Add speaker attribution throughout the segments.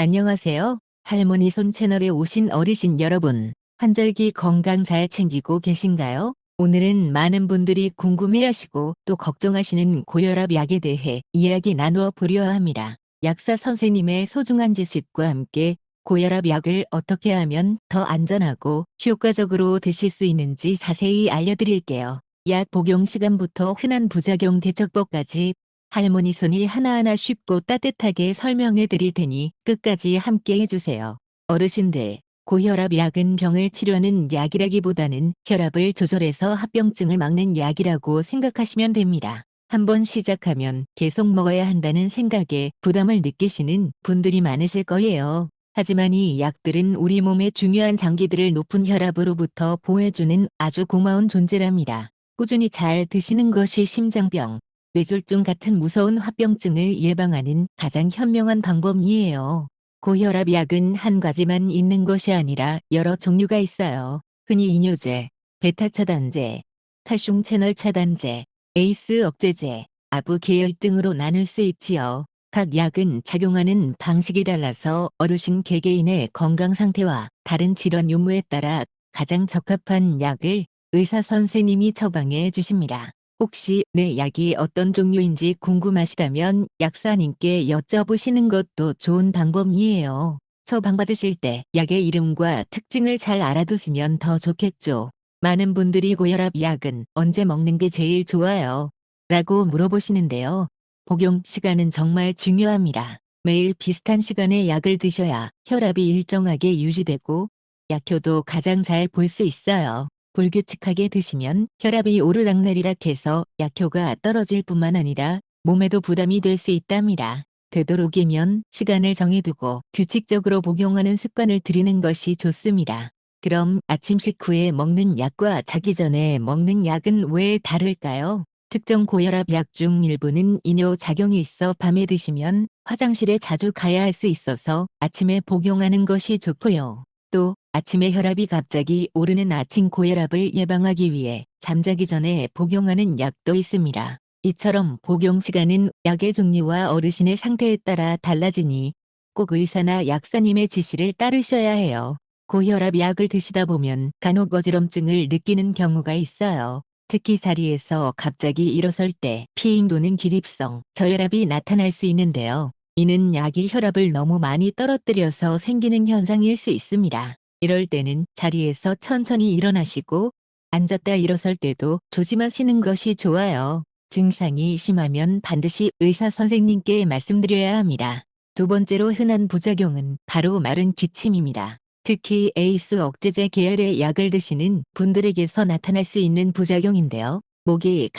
Speaker 1: 안녕하세요. 할머니 손 채널에 오신 어르신 여러분, 한절기 건강 잘 챙기고 계신가요? 오늘은 많은 분들이 궁금해하시고 또 걱정하시는 고혈압 약에 대해 이야기 나누어 보려 합니다. 약사 선생님의 소중한 지식과 함께 고혈압 약을 어떻게 하면 더 안전하고 효과적으로 드실 수 있는지 자세히 알려드릴게요. 약 복용 시간부터 흔한 부작용 대처법까지 할머니 손이 하나하나 쉽고 따뜻하게 설명해 드릴 테니 끝까지 함께 해주세요. 어르신들, 고혈압 약은 병을 치료하는 약이라기보다는 혈압을 조절해서 합병증을 막는 약이라고 생각하시면 됩니다. 한번 시작하면 계속 먹어야 한다는 생각에 부담을 느끼시는 분들이 많으실 거예요. 하지만 이 약들은 우리 몸의 중요한 장기들을 높은 혈압으로부터 보호해주는 아주 고마운 존재랍니다. 꾸준히 잘 드시는 것이 심장병, 뇌졸중 같은 무서운 합병증을 예방하는 가장 현명한 방법이에요. 고혈압 약은 한 가지만 있는 것이 아니라 여러 종류가 있어요. 흔히 이뇨제, 베타 차단제, 칼슘 채널 차단제, 에이스 억제제, 아부 계열 등으로 나눌 수 있지요. 각 약은 작용하는 방식이 달라서 어르신 개개인의 건강 상태와 다른 질환 유무에 따라 가장 적합한 약을 의사 선생님이 처방해 주십니다. 혹시 내 약이 어떤 종류인지 궁금하시다면 약사님께 여쭤보시는 것도 좋은 방법이에요. 처방받으실 때 약의 이름과 특징을 잘 알아두시면 더 좋겠죠. 많은 분들이 고혈압 약은 언제 먹는 게 제일 좋아요? 라고 물어보시는데요. 복용 시간은 정말 중요합니다. 매일 비슷한 시간에 약을 드셔야 혈압이 일정하게 유지되고 약효도 가장 잘 볼 수 있어요. 불규칙하게 드시면 혈압이 오르락내리락해서 약효가 떨어질 뿐만 아니라 몸에도 부담이 될 수 있답니다. 되도록이면 시간을 정해두고 규칙적으로 복용하는 습관을 들이는 것이 좋습니다. 그럼 아침 식후에 먹는 약과 자기 전에 먹는 약은 왜 다를까요? 특정 고혈압 약 중 일부는 이뇨 작용이 있어 밤에 드시면 화장실에 자주 가야 할 수 있어서 아침에 복용하는 것이 좋고요. 또 아침에 혈압이 갑자기 오르는 아침 고혈압을 예방하기 위해 잠자기 전에 복용하는 약도 있습니다. 이처럼 복용 시간은 약의 종류와 어르신의 상태에 따라 달라지니 꼭 의사나 약사님의 지시를 따르셔야 해요. 고혈압 약을 드시다 보면 간혹 어지럼증을 느끼는 경우가 있어요. 특히 자리에서 갑자기 일어설 때 피임 도는 기립성, 저혈압이 나타날 수 있는데요. 이는 약이 혈압을 너무 많이 떨어뜨려서 생기는 현상일 수 있습니다. 이럴 때는 자리에서 천천히 일어나시고 앉았다 일어설 때도 조심하시는 것이 좋아요. 증상이 심하면 반드시 의사 선생님께 말씀드려야 합니다. 두 번째로 흔한 부작용은 바로 마른 기침입니다. 특히 에이스 억제제 계열의 약을 드시는 분들에게서 나타날 수 있는 부작용인데요. 목이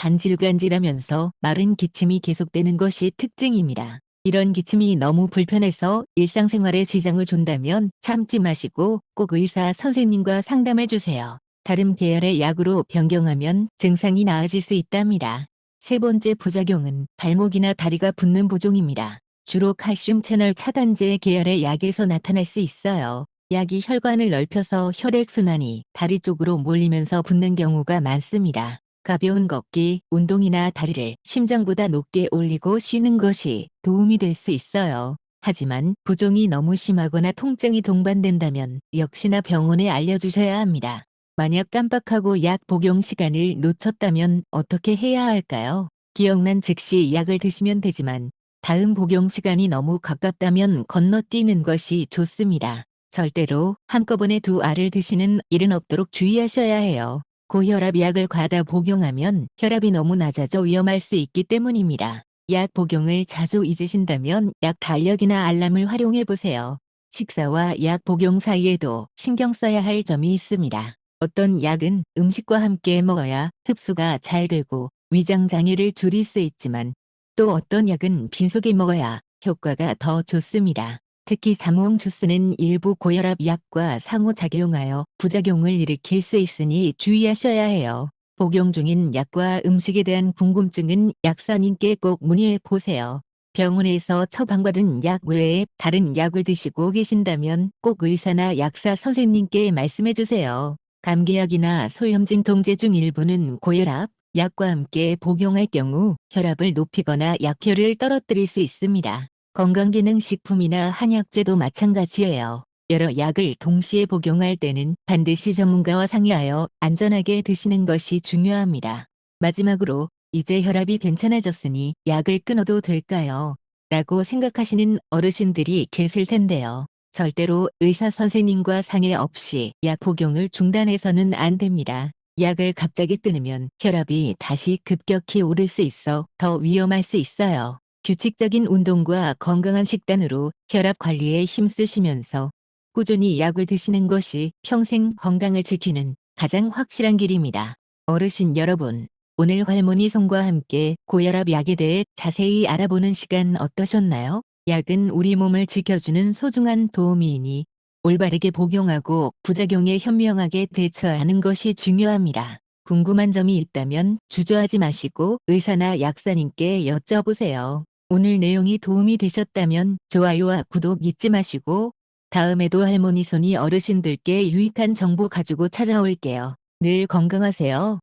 Speaker 1: 간질간질하면서 마른 기침이 계속되는 것이 특징입니다. 이런 기침이 너무 불편해서 일상생활에 지장을 준다면 참지 마시고 꼭 의사 선생님과 상담해 주세요. 다른 계열의 약으로 변경하면 증상이 나아질 수 있답니다. 세 번째 부작용은 발목이나 다리가 붓는 부종입니다. 주로 칼슘 채널 차단제 계열의 약에서 나타날 수 있어요. 약이 혈관을 넓혀서 혈액순환이 다리 쪽으로 몰리면서 붓는 경우가 많습니다. 가벼운 걷기, 운동이나 다리를 심장보다 높게 올리고 쉬는 것이 도움이 될 수 있어요. 하지만 부종이 너무 심하거나 통증이 동반된다면 역시나 병원에 알려주셔야 합니다. 만약 깜빡하고 약 복용 시간을 놓쳤다면 어떻게 해야 할까요? 기억난 즉시 약을 드시면 되지만 다음 복용 시간이 너무 가깝다면 건너뛰는 것이 좋습니다. 절대로 한꺼번에 두 알을 드시는 일은 없도록 주의하셔야 해요. 고혈압 약을 과다 복용하면 혈압이 너무 낮아져 위험할 수 있기 때문입니다. 약 복용을 자주 잊으신다면 약 달력이나 알람을 활용해 보세요. 식사와 약 복용 사이에도 신경 써야 할 점이 있습니다. 어떤 약은 음식과 함께 먹어야 흡수가 잘 되고 위장 장애를 줄일 수 있지만 또 어떤 약은 빈속에 먹어야 효과가 더 좋습니다. 특히 자몽 주스는 일부 고혈압 약과 상호작용하여 부작용을 일으킬 수 있으니 주의하셔야 해요. 복용 중인 약과 음식에 대한 궁금증은 약사님께 꼭 문의해 보세요. 병원에서 처방받은 약 외에 다른 약을 드시고 계신다면 꼭 의사나 약사 선생님께 말씀해 주세요. 감기약이나 소염진통제 중 일부는 고혈압 약과 함께 복용할 경우 혈압을 높이거나 약효를 떨어뜨릴 수 있습니다. 건강기능식품이나 한약재도 마찬가지예요. 여러 약을 동시에 복용할 때는 반드시 전문가와 상의하여 안전하게 드시는 것이 중요합니다. 마지막으로 이제 혈압이 괜찮아졌으니 약을 끊어도 될까요? 라고 생각하시는 어르신들이 계실 텐데요. 절대로 의사 선생님과 상의 없이 약 복용을 중단해서는 안 됩니다. 약을 갑자기 끊으면 혈압이 다시 급격히 오를 수 있어 더 위험할 수 있어요. 규칙적인 운동과 건강한 식단으로 혈압 관리에 힘쓰시면서 꾸준히 약을 드시는 것이 평생 건강을 지키는 가장 확실한 길입니다. 어르신 여러분, 오늘 할머니 손과 함께 고혈압 약에 대해 자세히 알아보는 시간 어떠셨나요? 약은 우리 몸을 지켜주는 소중한 도우미이니 올바르게 복용하고 부작용에 현명하게 대처하는 것이 중요합니다. 궁금한 점이 있다면 주저하지 마시고 의사나 약사님께 여쭤보세요. 오늘 내용이 도움이 되셨다면 좋아요와 구독 잊지 마시고 다음에도 할머니 손이 어르신들께 유익한 정보 가지고 찾아올게요. 늘 건강하세요.